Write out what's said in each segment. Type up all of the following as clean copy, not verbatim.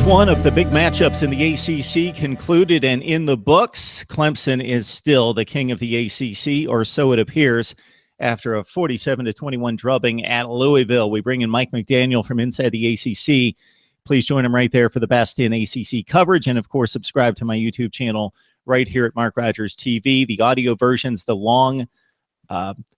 Round one of the big matchups in the ACC concluded and in the books. Clemson is still the king of the ACC, or so it appears, after a 47-21 drubbing at Louisville. We bring in Mike McDaniel from inside the ACC. Please join him right there for the best in ACC coverage. And, of course, subscribe to my YouTube channel right here at MarkRogersTV. The audio versions, the long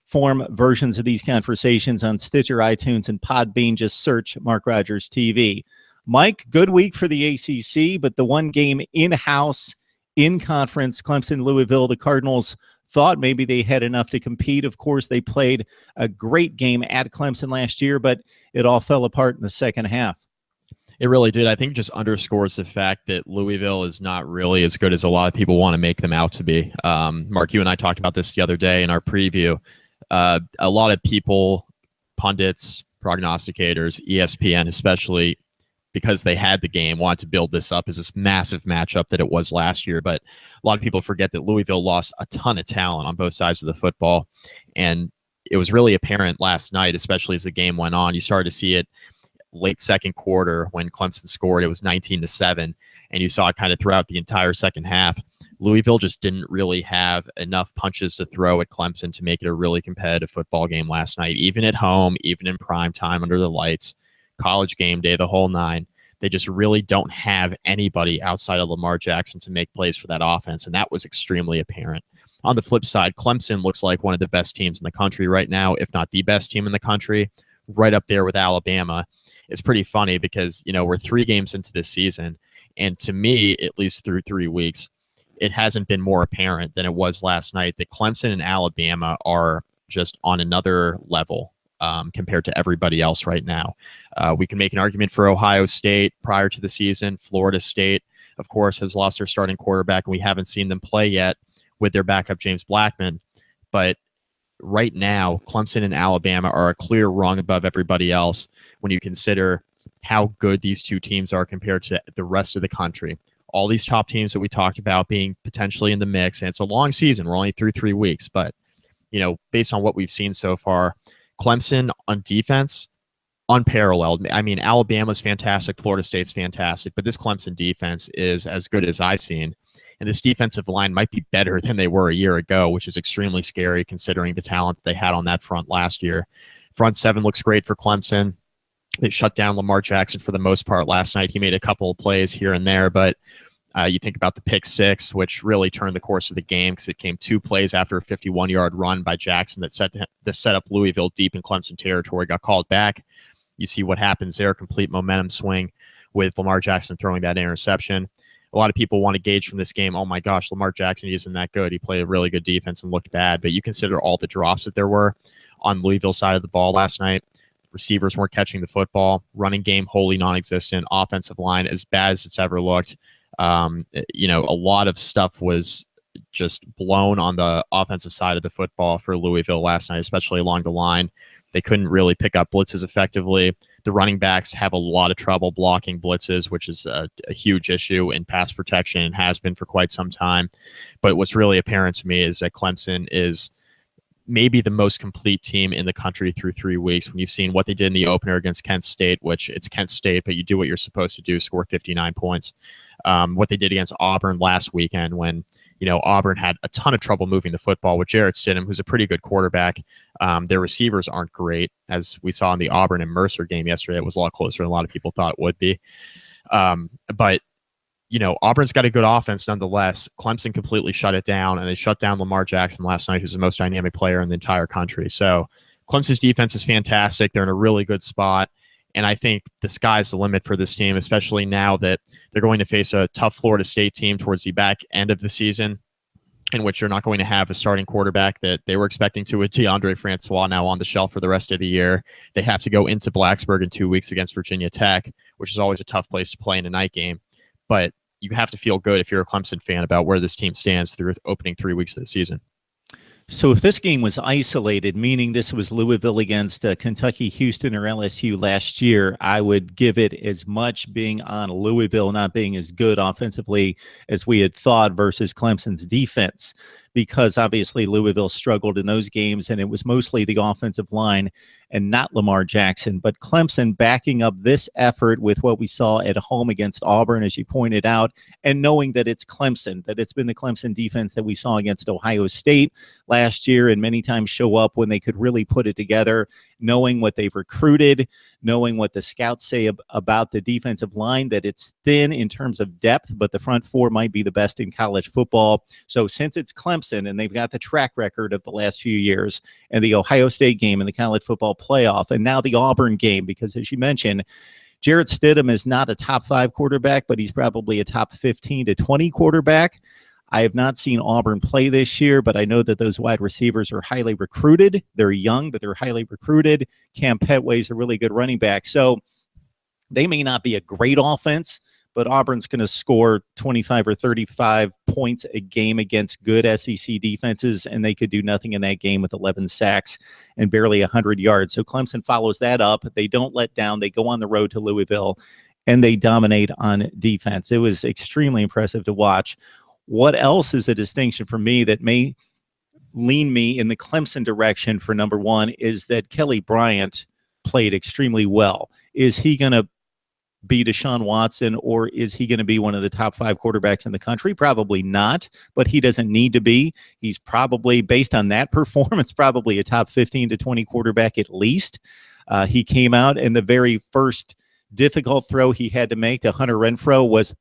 form versions of these conversations on Stitcher, iTunes, and Podbean. Just search MarkRogersTV. Mike, good week for the ACC, but the one game in-house, in-conference, Clemson-Louisville, the Cardinals thought maybe they had enough to compete. Of course, they played a great game at Clemson last year, but it all fell apart in the second half. It really did. I think it just underscores the fact that Louisville is not really as good as a lot of people want to make them out to be. Mark, you and I talked about this the other day in our preview. A lot of people, pundits, prognosticators, ESPN especially, because they had the game, wanted to build this up as this massive matchup that it was last year. But a lot of people forget that Louisville lost a ton of talent on both sides of the football. And it was really apparent last night, especially as the game went on. You started to see it late second quarter when Clemson scored. It was 19-7. And you saw it kind of throughout the entire second half. Louisville just didn't really have enough punches to throw at Clemson to make it a really competitive football game last night, even at home, even in prime time under the lights. College game day, the whole nine. They just really don't have anybody outside of Lamar Jackson to make plays for that offense, and that was extremely apparent. On the flip side, Clemson looks like one of the best teams in the country right now, if not the best team in the country, right up there with Alabama. It's pretty funny because, we're 3 games into this season, and to me, at least through 3 weeks, it hasn't been more apparent than it was last night that Clemson and Alabama are just on another level compared to everybody else right now. We can make an argument for Ohio State prior to the season. Florida State, of course, has lost their starting quarterback, and we haven't seen them play yet with their backup, James Blackman. But right now, Clemson and Alabama are a clear rung above everybody else when you consider how good these two teams are compared to the rest of the country. All these top teams that we talked about being potentially in the mix, and it's a long season. We're only through 3 weeks, but, based on what we've seen so far, Clemson on defense, unparalleled. I mean, Alabama's fantastic, Florida State's fantastic, but this Clemson defense is as good as I've seen. And this defensive line might be better than they were a year ago, which is extremely scary considering the talent they had on that front last year. Front seven looks great for Clemson. They shut down Lamar Jackson for the most part last night. He made a couple of plays here and there, but you think about the pick six, which really turned the course of the game because it came 2 plays after a 51-yard run by Jackson that set up Louisville deep in Clemson territory, got called back. You see what happens there, complete momentum swing with Lamar Jackson throwing that interception. A lot of people want to gauge from this game, oh my gosh, Lamar Jackson isn't that good. He played a really good defense and looked bad, but you consider all the drops that there were on Louisville's side of the ball last night. Receivers weren't catching the football. Running game wholly non-existent. Offensive line as bad as it's ever looked. A lot of stuff was just blown on the offensive side of the football for Louisville last night, especially along the line. They couldn't really pick up blitzes effectively. The running backs have a lot of trouble blocking blitzes, which is a huge issue in pass protection and has been for quite some time. But what's really apparent to me is that Clemson is maybe the most complete team in the country through 3 weeks. When you've seen what they did in the opener against Kent State, which it's Kent State, but you do what you're supposed to do, score 59 points. What they did against Auburn last weekend when, Auburn had a ton of trouble moving the football with Jarrett Stidham, who's a pretty good quarterback. Their receivers aren't great, as we saw in the Auburn and Mercer game yesterday. It was a lot closer than a lot of people thought it would be. But Auburn's got a good offense nonetheless. Clemson completely shut it down, and they shut down Lamar Jackson last night, who's the most dynamic player in the entire country. So Clemson's defense is fantastic. They're in a really good spot, and I think the sky's the limit for this team, especially now that they're going to face a tough Florida State team towards the back end of the season, in which you're not going to have a starting quarterback that they were expecting to with DeAndre Francois now on the shelf for the rest of the year. They have to go into Blacksburg in 2 weeks against Virginia Tech, which is always a tough place to play in a night game. But you have to feel good if you're a Clemson fan about where this team stands through opening 3 weeks of the season. So if this game was isolated, meaning this was Louisville against Kentucky, Houston, or LSU last year, I would give it as much being on Louisville not being as good offensively as we had thought versus Clemson's defense. because obviously Louisville struggled in those games, and it was mostly the offensive line and not Lamar Jackson. But Clemson backing up this effort with what we saw at home against Auburn, as you pointed out, and knowing that it's Clemson, that it's been the Clemson defense that we saw against Ohio State last year and many times show up when they could really put it together, knowing what they've recruited, knowing what the scouts say about the defensive line, that it's thin in terms of depth, but the front four might be the best in college football. So since it's Clemson and they've got the track record of the last few years and the Ohio State game and the college football playoff and now the Auburn game, because as you mentioned, Jarrett Stidham is not a top 5 quarterback, but he's probably a top 15 to 20 quarterback. I have not seen Auburn play this year, but I know that those wide receivers are highly recruited. They're young, but they're highly recruited. Cam Petway's a really good running back. So they may not be a great offense, but Auburn's going to score 25 or 35 points a game against good SEC defenses, and they could do nothing in that game with 11 sacks and barely 100 yards. So Clemson follows that up. They don't let down. They go on the road to Louisville, and they dominate on defense. It was extremely impressive to watch. What else is a distinction for me that may lean me in the Clemson direction for number one is that Kelly Bryant played extremely well. Is he going to be Deshaun Watson, or is he going to be one of the top 5 quarterbacks in the country? Probably not, but he doesn't need to be. He's probably, based on that performance, probably a top 15 to 20 quarterback at least. He came out, and the very first difficult throw he had to make to Hunter Renfrow was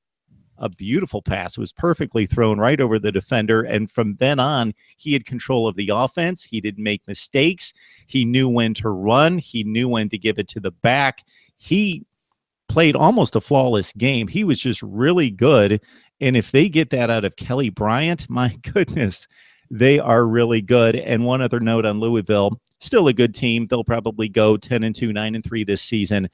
a beautiful pass. It was perfectly thrown right over the defender, and from then on, he had control of the offense. He didn't make mistakes. He knew when to run. He knew when to give it to the back. He played almost a flawless game. He was just really good. And if they get that out of Kelly Bryant, my goodness, they are really good. And one other note on Louisville, still a good team. They'll probably go 10-2, 9-3 this season.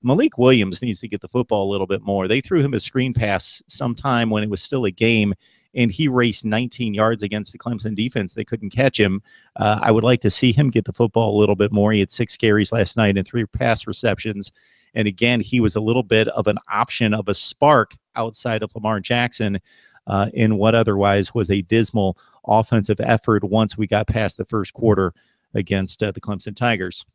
Malik Williams needs to get the football a little bit more. They threw him a screen pass sometime when it was still a game, and he raced 19 yards against the Clemson defense. They couldn't catch him. I would like to see him get the football a little bit more. He had 6 carries last night and 3 pass receptions. And again, he was a little bit of an option, of a spark outside of Lamar Jackson in what otherwise was a dismal offensive effort once we got past the first quarter against the Clemson Tigers.